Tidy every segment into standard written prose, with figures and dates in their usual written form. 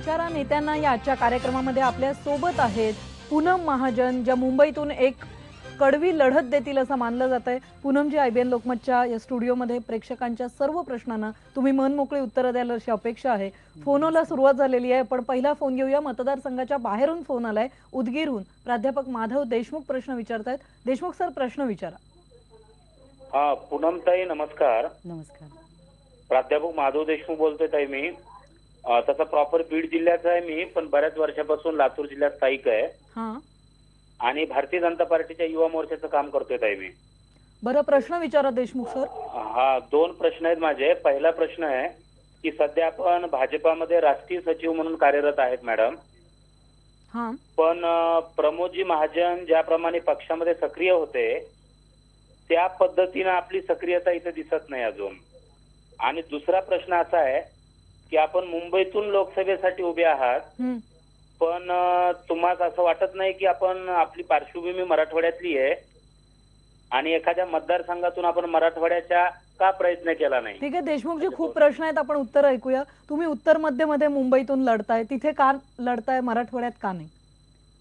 विचारा नेत्यांना या आजच्या कार्यक्रमामध्ये आपल्या सोबत आहेत पूनम महाजन, ज्या मुंबईतून एक कडवी लढत देतील असं मानलं जात आहे। पूनमजी IBN लोकमतच्या या स्टुडिओमध्ये प्रेक्षकांच्या सर्व प्रश्नांना तुम्ही मनमोकळी उत्तरं द्याल अशी अपेक्षा आहे। फोनला सुरुवात झालेली आहे, पण पहिला फोन घेऊया। मतदारसंघाच्या बाहेरून फोन आलाय, उदगीरहून प्राध्यापक माधव देशमुख प्रश्न विचारतायत। देशमुख सर, प्रश्न विचारा। पूनमताई नमस्कार। नमस्कार। प्राध्यापक माधव देशमुख बोलतोय ताई मी। तसा प्रॉपर बीड जिल्ह्याचा आहे मी, पण बऱ्याच वर्षापासून लातूर जिल्ह्यात स्थायिक आहे आणि भारतीय जनता पार्टीच्या युवा मोर्चाचं काम करतोय ताई मी। बरं, प्रश्न विचारा देशमुख सर। दोन प्रश्न आहेत माझे। पहिला प्रश्न आहे की सध्या आपण भाजपामध्ये राष्ट्रीय सचिव म्हणून कार्यरत आहेत मॅडम, पण प्रमोदजी महाजन ज्याप्रमाणे पक्षामध्ये सक्रिय होते त्या पद्धतीने आपली सक्रियता इथे दिसत नाही अजून। आणि दुसरा प्रश्न असा आहे की आपण मुंबईतून लोकसभेसाठी उभे आहात, पण तुम्हाला असं वाटत नाही की आपण आपली पार्श्वभूमी मराठवाड्यातली आहे आणि एखाद्या मतदारसंघातून आपण मराठवाड्याच्या का प्रयत्न केला नाही? ठीक आहे देशमुखजी, खूप प्रश्न आहेत, आपण उत्तर ऐकूया। तुम्ही उत्तर मध्यमध्ये मुंबईतून लढताय, तिथे का लढताय, मराठवाड्यात का नाही?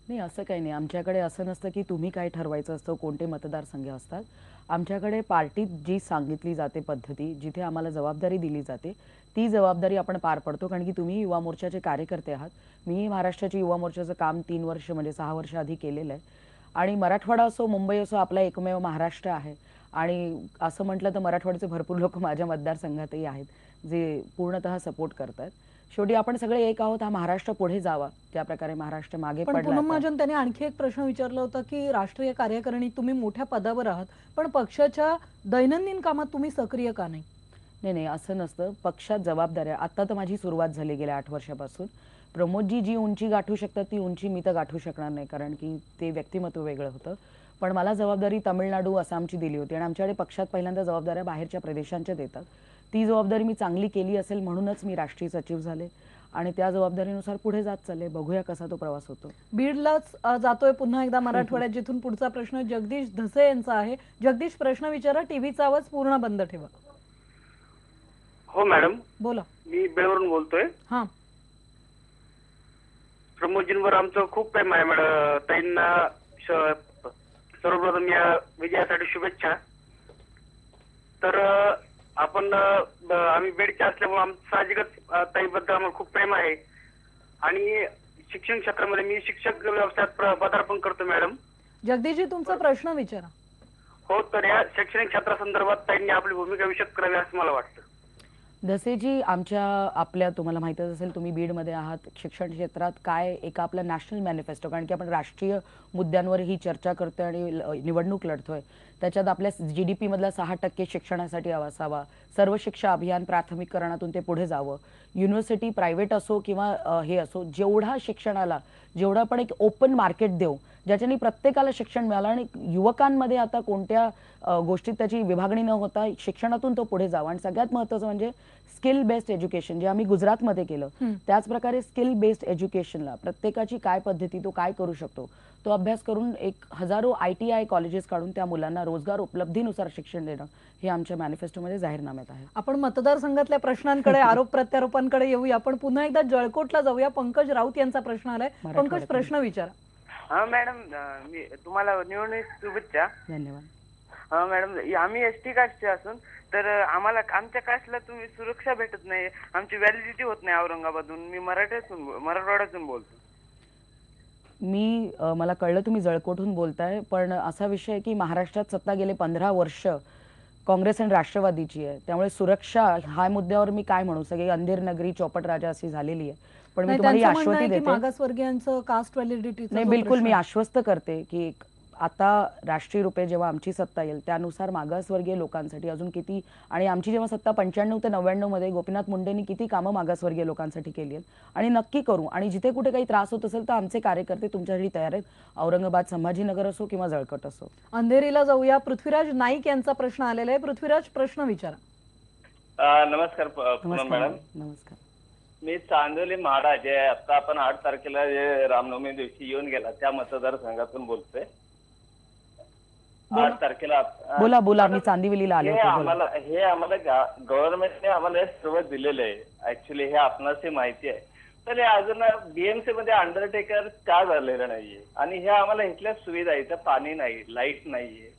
नाही, असं काही नाही। आमच्याकडे असं नसतं की तुम्ही काय ठरवायचं असतं, कोणते मतदारसंघ असतात। आमच्याकडे पार्टीत जी सांगितली जाते पद्धती, जिथे आम्हाला जबाबदारी दिली जाते ती जबाबदारी आपण पार पडतो। कारण की तुम्ही युवा मोर्चाचे कार्यकर्ते आहात, मी महाराष्ट्राच्या युवा मोर्चाचं काम 3 वर्ष म्हणजे 6 वर्ष आधी केलेलं आहे। आणि मराठवाडा असो मुंबई असो, आपला एकमेव महाराष्ट्र आहे। आणि असं म्हटलं तर मराठवाड्याचे भरपूर लोक माझ्या मतदारसंघातही आहेत जे पूर्णतः सपोर्ट करतात। शेवटी आपण सगळे एक आहोत, हा महाराष्ट्र पुढे जावा त्या प्रकारे महाराष्ट्र मागे पडला। पूनम महाजन, त्याने आणखी एक प्रश्न विचारला होता की राष्ट्रीय कार्यकारिणी तुम्ही मोठ्या पदावर आहात, पण पक्षाच्या दैनंदिन कामात तुम्ही सक्रिय का नाही? नाही, असं नसतं। पक्षात जबाबदाऱ्या, आता तर माझी सुरुवात झाली गेल्या 8 वर्षापासून। प्रमोदजी जी उंची गाठू शकतात ती उंची मी तर गाठू शकणार नाही, कारण की ते व्यक्तिमत्व वेगळं होतं। पण मला जबाबदारी तामिळनाडू आसामची दिली होती आणि आमच्याकडे पक्षात पहिल्यांदा जबाबदाऱ्या बाहेरच्या प्रदेशांच्या देतात। ती जबाबदारी मी चांगली केली असेल म्हणूनच मी राष्ट्रीय सचिव झाले आणि त्या जबाबदारीनुसार पुढे जात चालले। बघूया कसा तो प्रवास होतो। बीडलाच जातोय पुन्हा एकदा मराठवाड्यात, जिथून पुढचा प्रश्न जगदीश धसे यांचा आहे। जगदीश, प्रश्न विचारा, टीव्हीचा आवाज पूर्ण बंद ठेवा। हो मॅडम, बोला। मी बेळवरून बोलतोय। प्रमोदजींवर आमचं खूप प्रेम आहे मॅडम। ताईंना सर्वप्रथम या विजयासाठी शुभेच्छा। तर आम्ही बेडचे असल्यामुळे साहजिकच ताईबद्दल आम्हाला खूप प्रेम आहे आणि शिक्षण क्षेत्रामध्ये मी शिक्षक व्यवसायात पदार्पण करतो मॅडम। जगदीशजी, तुमचा प्रश्न विचारा। हो, तर या शैक्षणिक क्षेत्रासंदर्भात ताईंनी आपली भूमिका विशद करावी असं मला वाटतं। धसेजी, आपल्या तुम्हाला माहितच असेल, तुम्ही बीडमध्ये आहात, शिक्षण क्षेत्रात काय एक आपला नॅशनल मॅनिफेस्टो, कारण की आपण राष्ट्रीय मुद्द्यांवर ही चर्चा करतोय आणि निवडणूक लढतोय, त्याच्यात आपल्या GDP मधला 6% शिक्षणासाठी असावा, सर्व शिक्षा अभियान प्राथमिकरणातून ते पुढे जावं, युनिव्हर्सिटी प्रायव्हेट असो किंवा हे असो, जेवढा शिक्षणाला जेवढा आपण एक ओपन मार्केट देऊ ज्याच्याने प्रत्येकाला शिक्षण मिळालं आणि युवकांमध्ये आता कोणत्या गोष्टीत त्याची विभागणी न होता शिक्षणातून तो पुढे जावा। आणि सगळ्यात महत्त्वाचं म्हणजे स्किल बेस्ड एज्युकेशन, जे आम्ही गुजरातमध्ये केलं त्याच प्रकारे स्किल बेस्ड एज्युकेशनला प्रत्येकाची काय पद्धती, तो काय करू शकतो तो अभ्यास करून एक हजारो ITI कॉलेजेस काढून त्या मुलांना रोजगार उपलब्धीनुसार शिक्षण देणं हे आमच्या मॅनिफेस्टोमध्ये जाहीरनाम्यात आहे। आपण मतदारसंघातल्या प्रश्नांकडे आरोप प्रत्यारोपांकडे येऊया, पण पुन्हा एकदा जळकोटला जाऊया। पंकज राऊत यांचा प्रश्न आलाय। पंकज, प्रश्न विचारा। मॅडम, मी तुम्हाला निवडणूक शुभेच्छा। धन्यवाद। मॅडम, आम्ही ST कास्टचे असून तर आम्हाला आमच्या कास्टला तुम्ही सुरक्षा भेटत नाही, आमची व्हॅलिडिटी होत नाही औरंगाबादहून। मी मराठवाड्यातून बोलतो। मला कळलं तुम्ही जळकोटहून बोलताय, पण असा विषय आहे की महाराष्ट्रात सत्ता गेले 15 वर्ष काँग्रेस आणि राष्ट्रवादीची आहे, त्यामुळे सुरक्षा हा मुद्द्यावर मी काय म्हणू, सगळी अंधेर नगरी चौपट राजा अशी झालेली आहे। पण मी तुम्हाला आश्वस्ती देते, मागासवर्गीयांचं कास्ट व्हॅलिडिटी नाही, बिलकुल मी आश्वस्त करते की आता राष्ट्रीय रूपे जेव्हा आमची सत्ता येईल त्यानुसार मागासवर्गीय लोकांसाठी अजून किती, आणि आमची जेव्हा सत्ता 95 ते 99 मध्ये गोपीनाथ मुंडेंनी किती कामं मागासवर्गीय लोकांसाठी केली आहेत आणि नक्की करू। आणि जिथे कुठे काही त्रास होत असेल तर आमचे कार्यकर्ते तुमच्यासाठी तयार आहेत, औरंगाबाद, संभाजीनगर असो किंवा जळकोट असो। अंधेरीला जाऊया। पृथ्वीराज नाईक यांचा प्रश्न आलेला आहे। पृथ्वीराज, प्रश्न विचारा। नमस्कार मॅडम। नमस्कार। मी चांदोली म्हाडा, जे आता आपण 8 तारखेला जे रामनवमी दिवशी येऊन गेला त्या मतदारसंघातून बोलतोय। 8 तारखेला बोला, मी चांदिवलीला आले होते। हे आम्हाला गव्हर्नमेंटने आम्हाला सर्व दिलेलं आहे, ऍक्च्युली हे आपणास माहिती आहे, तर हे अजून बीएमसी मध्ये अंडरटेकर का झालेलं नाहीये आणि हे आम्हाला इथल्या सुविधा इथं पाणी नाही, लाईट नाहीये.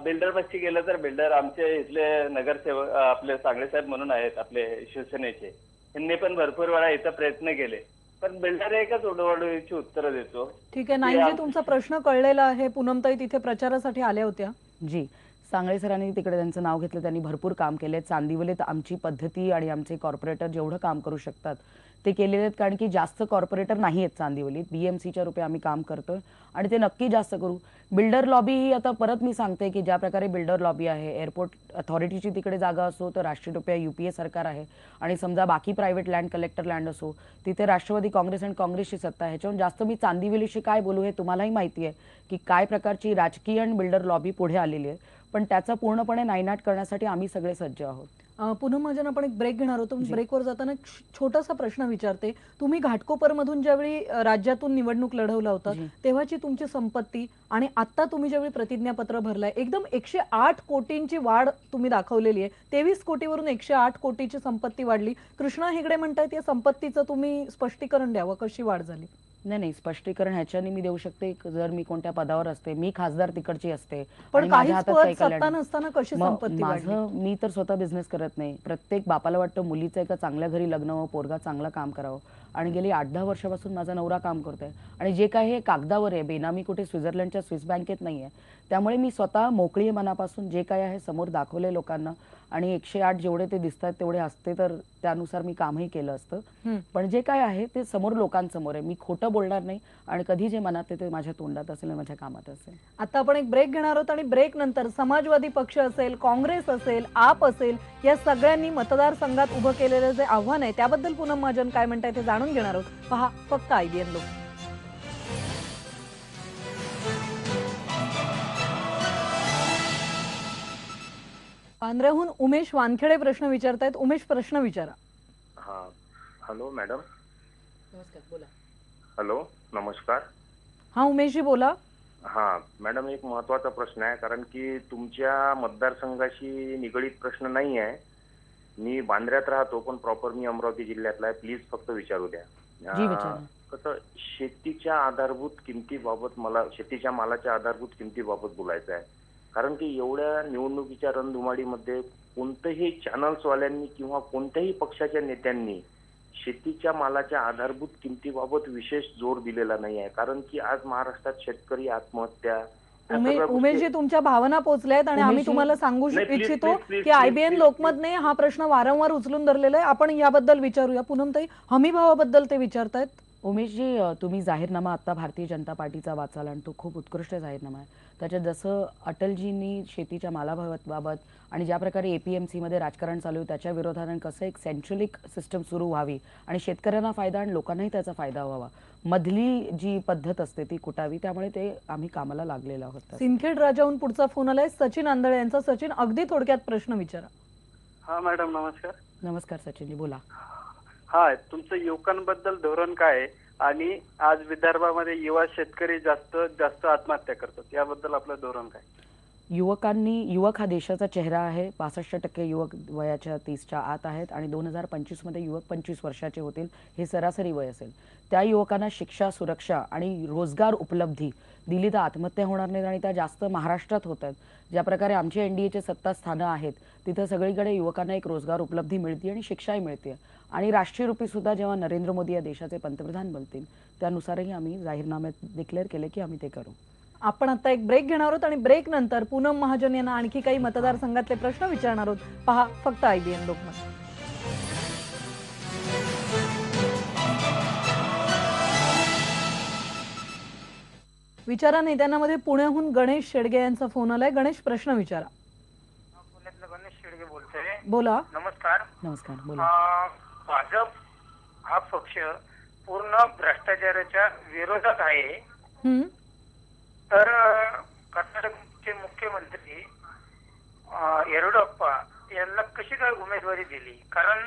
बिल्डर पाशी गेलं तर बिल्डर आमचे इथले नगरसेवक आपले सांगळे साहेब म्हणून आहेत आपले शिवसेनेचे, त्यांनी पण भरपूर वेळा इथं प्रयत्न केले, पण बिल्डर एकच उडवडीची उत्तरं देतो. ठीक आहे, नाही तुमचा प्रश्न कळलेला आहे. पूनमताई तिथे प्रचारासाठी आल्या होत्या. जी, सांगळे सरांनी तिकडे त्यांचं नाव घेतलं, त्यांनी भरपूर काम केले. चांदिवलीत आमची पद्धती आणि आमचे कॉर्पोरेटर जेवढं काम करू शकतात ते केलेले आहेत, कारण की जास्त कॉर्पोरेटर नाही आहेत चांदिवलीत. बीएमसीच्या रूपे आम्ही काम करतोय आणि ते नक्की जास्त करू. बिल्डर लॉबी ही आता परत मी सांगते की ज्या प्रकारे बिल्डर लॉबी आहे, एअरपोर्ट अथॉरिटीची तिकडे जागा असो तर राष्ट्रीय रुपया UPA सरकार आहे, आणि समजा बाकी प्रायव्हेट लँड कलेक्टर लँड असो तिथे राष्ट्रवादी काँग्रेस आणि काँग्रेसची सत्ता आहे. ह्याच्याहून जास्त मी चांदिवलीशी काय बोलू हे तुम्हालाही माहिती आहे की काय प्रकारची राजकीय आणि बिल्डर लॉबी पुढे आलेली आहे, पण त्याचा पूर्णपणे नायनाट करण्यासाठी आम्ही सगळे सज्ज आहोत. पूनम महाजन, आपण एक ब्रेक घेणार होतो. ब्रेकवर जाताना छोटासा प्रश्न विचारते. तुम्ही घाटकोपर मधून ज्यावेळी राज्यातून निवडणूक लढवला होता तेव्हाची तुमची संपत्ती आणि आता तुम्ही ज्यावेळी प्रतिज्ञापत्र भरलाय, एकदम 108 कोटींची वाढ तुम्ही दाखवलेली आहे. 23 कोटीवरून 108 कोटीची संपत्ती वाढली. कृष्णा हेगडे म्हणतायत या संपत्तीचं तुम्ही स्पष्टीकरण द्यावं, कशी वाढ झाली? नाही, स्पष्टीकरण ह्याच्याने मी देऊ शकते जर मी कोणत्या पदावर असते, मी खासदार तिकडची असते, पण काही सत्ता नसताना कशी संपत्ती वाढली? मी तर स्वतः बिझनेस करत नाही. प्रत्येक बापाला वाटतं मुलीचं एका चांगल्या घरी लग्न व्हावं, पोरगा चांगलं काम करावं, आणि गेली 8-10 वर्षापासून माझा नवरा काम करतोय आणि जे काही हे कागदावर आहे, बेनामी कुठे स्वित्झर्लंडच्या स्विस बँकेत नाहीये. त्यामुळे मी स्वतः मोकळी मनापासून जे काही आहे समोर दाखवले लोकांना, आणि 108 जेवढे ते दिसतात तेवढे असते तर त्यानुसार मी कामही केलं असतं. पण जे काय आहे ते समोर लोकांसमोर आहे. मी खोटं बोलणार नाही आणि कधी जे मनात ते माझ्या तोंडात असेल, माझ्या कामात असेल. आता आपण एक ब्रेक घेणार आहोत आणि ब्रेक नंतर समाजवादी पक्ष असेल, काँग्रेस असेल, आप असेल, या सगळ्यांनी मतदारसंघात उभं केलेलं जे आव्हान आहे त्याबद्दल पूनम महाजन काय म्हणताय ते जाणून घेणार आहोत. पहा फक्त IBN लोक. पांढऱ्याहून उमेश वानखेडे प्रश्न विचारतायत. उमेश, प्रश्न विचारा. हा, हॅलो मॅडम. नमस्कार, बोला. हॅलो, नमस्कार. हा उमेशजी बोला. हा मॅडम, एक महत्वाचा प्रश्न आहे, कारण की तुमच्या मतदारसंघाशी निगडीत प्रश्न नाही आहे. मी बांद्र्यात राहतो पण प्रॉपर मी अमरावती जिल्ह्यातला आहे. प्लीज फक्त विचारू द्या. कसं शेतीच्या आधारभूत किमतीबाबत मला शेतीच्या मालाच्या आधारभूत किमतीबाबत बोलायचं आहे, कारण की एवढ्या निवडणुकीच्या रणधुमाडीमध्ये कोणत्याही चॅनल्सवाल्यांनी किंवा कोणत्याही पक्षाच्या नेत्यांनी शेतीच्या मालाच्या आधारभूत किमतीबाबत विशेष जोर दिलेला नाही आहे. कारण की आज महाराष्ट्रात शेतकरी आत्महत्या, उमेशजी तुमच्या भावना पोहोचल्यात आणि आम्ही तुम्हाला सांगू इच्छितो की IBN लोकमतने हा प्रश्न वारंवार उचलून धरलेला आहे. आपण याबद्दल विचारूया. पूनमताई, हमी भावाबद्दल ते विचारतायत. उमेशजी, तुम्ही जाहीरनामा आता भारतीय जनता पार्टीचा वाचाल आणि तो खूप उत्कृष्ट जाहीरनामा आहे. त्याच्यात जसं अटलजींनी शेतीच्या मालाभावाबाबत आणि ज्या प्रकारे APMC मध्ये राजकारण चालू आहे त्याच्या विरोधात कसं एक सेंट्रलिक सिस्टम सुरू व्हावी आणि शेतकऱ्यांना फायदा आणि लोकांनाही त्याचा फायदा व्हावा, मधली जी पद्धत असते ती कुटावी, त्यामुळे ते आम्ही कामाला लागलेलो आहोत. सिंदखेड राजाहून पुढचा फोन आलाय सचिन आंधळे यांचा. सचिन, अगदी थोडक्यात प्रश्न विचारा. हा मॅडम, नमस्कार. नमस्कार सचिनजी, बोला. हा, तुमचं युवकांबद्दल धोरण काय आहे आणि आज विदर्भामध्ये युवा शेतकरी जास्त आत्महत्या करतात, याबद्दल आपलं धोरण काय? युवक हा देशाचा चेहरा आहे. 65% युवक वयाच्या 30च्या आत आहेत आणि 2025 मध्ये युवक 25 वर्षाचे होतील, हे सरासरी वय असेल. त्या युवकांना शिक्षा, सुरक्षा आणि रोजगार उपलब्धी दिली तर आत्महत्या होणार नाहीत आणि त्या जास्त महाराष्ट्रात होत आहेत. ज्या प्रकारे आमची NDAचे सत्ता स्थानं आहेत तिथं सगळीकडे युवकांना एक रोजगार उपलब्धी मिळते आणि शिक्षाही मिळते. आणि राष्ट्रीय रूपी सुद्धा जेव्हा नरेंद्र मोदी या देशाचे पंतप्रधान बनतील त्यानुसारही आम्ही जाहीरनाम्यात डिक्लेअर केले की आम्ही ते करू. आपण आता एक ब्रेक घेणार आहोत आणि ब्रेक नंतर पूनम महाजन यांना आणखी काही मतदारसंघातले प्रश्न विचारणार आहोत. पहा फक्त IBN लोकमत. विचारा नेत्यांमध्ये पुण्याहून गणेश शेडगे यांचा फोन आलाय. गणेश, प्रश्न विचारा. पुण्यातलं गणेश शेडगे बोलतोय. बोला. नमस्कार. नमस्कार, बोला. भाजप हा पक्ष पूर्ण भ्रष्टाचाराच्या विरोधात आहे. तर कर्नाटकचे मुख्यमंत्री येडियुरप्पा यांना कशी काय उमेदवारी दिली? कारण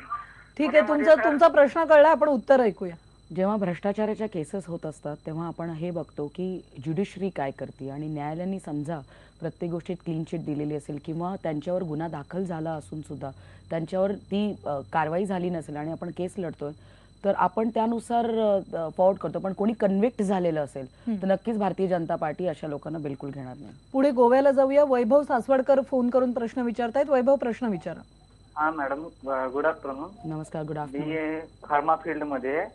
ठीक आहे, तुमचा प्रश्न कळला, आपण उत्तर ऐकूया. जेव्हा भ्रष्टाचाराच्या केसेस होत असतात तेव्हा आपण हे बघतो की ज्युडिशरी काय करते आणि न्यायालयाने समजा प्रत्येक गोष्टीत क्लीन चिट दिलेली असेल किंवा त्यांच्यावर गुन्हा दाखल झाला असून सुद्धा त्यांच्यावर ती कारवाई झाली नसेल आणि आपण केस लढतोय तर आपण त्यानुसार फॉरवर्ड करतो. पण कोणी कन्व्हिक्ट झालेलं असेल तर नक्कीच भारतीय जनता पार्टी अशा लोकांना बिलकुल घेणार नाही. पुढे गोव्याला जाऊया. वैभव सासवडकर फोन करून प्रश्न विचारतायत. वैभव, प्रश्न विचारा. हा मॅडम, गुड आफ्टरनून. नमस्कार, गुड आफ्टरनून. मी फार्मा फील्ड मध्ये आहे.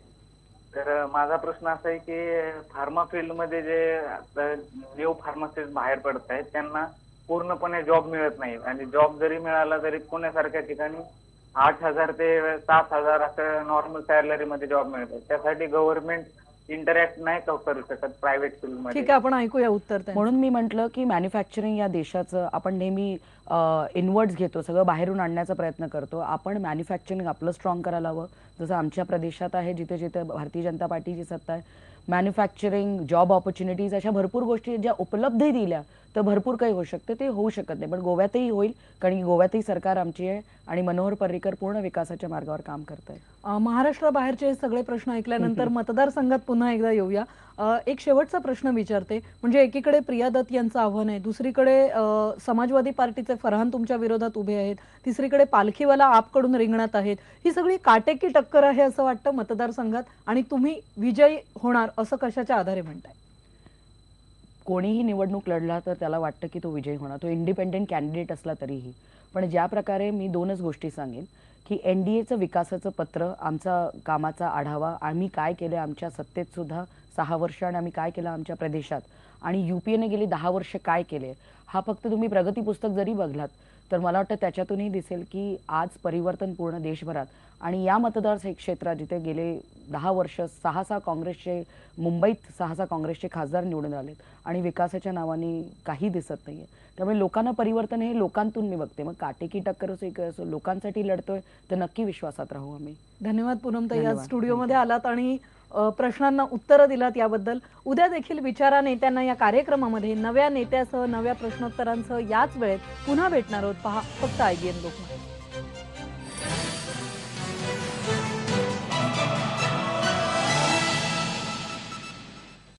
तर माझा प्रश्न असा आहे की फार्मा फील्ड मध्ये जे न्यू फार्मासिस्ट बाहेर पडत आहेत त्यांना पूर्णपणे जॉब मिळत नाही, आणि जॉब जरी मिळाला तरी पुण्यासारख्या ठिकाणी 8,000 ते 7,000 असं नॉर्मल सॅलरी मध्ये जॉब मिळतात. त्यासाठी गव्हर्नमेंट इंटरॅक्ट नाही करू शकत प्रायव्हेट फील्ड मध्ये. ठीक आहे, आपण ऐकूया उत्तर त्यांचं. म्हणून मी म्हटलं की मॅन्युफॅक्चरिंग या देशाचं आपण नेहमी इनवर्ड्स घेतो, सगळं बाहेरून आणण्याचा प्रयत्न करतो. आपण मॅन्युफॅक्चरिंग आपलं स्ट्रॉंग करायला हवं, जसं आमच्या प्रदेशात आहे, जिथे जिथे भारतीय जनता पार्टीची सत्ता आहे. मॅन्युफॅक्चरिंग, जॉब ऑपॉर्च्युनिटीज अशा भरपूर गोष्टी ज्या उपलब्धही दिल्या तर भरपूर काही होऊ शकते. ते होऊ शकत नाही, पण गोव्यातही होईल, कारण की गोव्यातही सरकार आमची आहे आणि मनोहर पर्रीकर पूर्ण विकासाच्या मार्गावर काम करत आहे. महाराष्ट्राबाहेरचे सगळे प्रश्न ऐकल्यानंतर मतदारसंघात पुन्हा एकदा येऊया. एक शेवटचा प्रश्न विचारते. म्हणजे एकीकडे प्रिया दत्त यांचं आव्हान आहे, दुसरीकडे समाजवादी पार्टीचे फरहान तुमच्या विरोधात उभे आहेत, तिसरीकडे पालखीवाला आपकडून रिंगणात आहेत. ही सगळी काटेकी टक्कर आहे असं वाटतं मतदारसंघात, आणि तुम्ही विजयी होणार असं कशाच्या आधारे म्हणताय? कोणीही निवडणूक लढला तर त्याला वाटतं की तो विजयी होणार, तो इंडिपेंडेंट कॅन्डिडेट असला तरीही. पण ज्या प्रकारे मी दोनच गोष्टी सांगेन की एनडीएचं विकासाचं पत्र, आमचा कामाचा आढावा, आम्ही काय केलं आमच्या सत्तेत सुद्धा 6 वर्ष, आणि आम्ही काय केलं आमच्या प्रदेशात, आणि युपीएने गेली 10 वर्ष काय केले, हा फक्त तुम्ही प्रगती पुस्तक जरी बघलात तर मला वाटतं त्याच्यातूनही दिसेल की आज परिवर्तन पूर्ण देशभरात. आणि या मतदार क्षेत्रात जिथे गेले 10 वर्ष 6 काँग्रेसचे, मुंबईत 6 काँग्रेसचे खासदार निवडून आलेत आणि विकासाच्या नावाने काही दिसत नाहीये. त्यामुळे लोकांना परिवर्तन हे लोकांतून मी बघते. मग काटेकी टक्कर असो, लोकांसाठी लढतोय तर नक्की विश्वासात राहू आम्ही. धन्यवाद पूनमताई, आज स्टुडिओमध्ये आलात आणि प्रश्नांना उत्तरं दिलात याबद्दल. उद्या देखील विचारा नेत्यांना या कार्यक्रमामध्ये नव्या नेत्यासह, नव्या प्रश्नोत्तरांसह याच वेळेत पुन्हा भेटणार आहोत. पहा फक्त IBN लोकमत.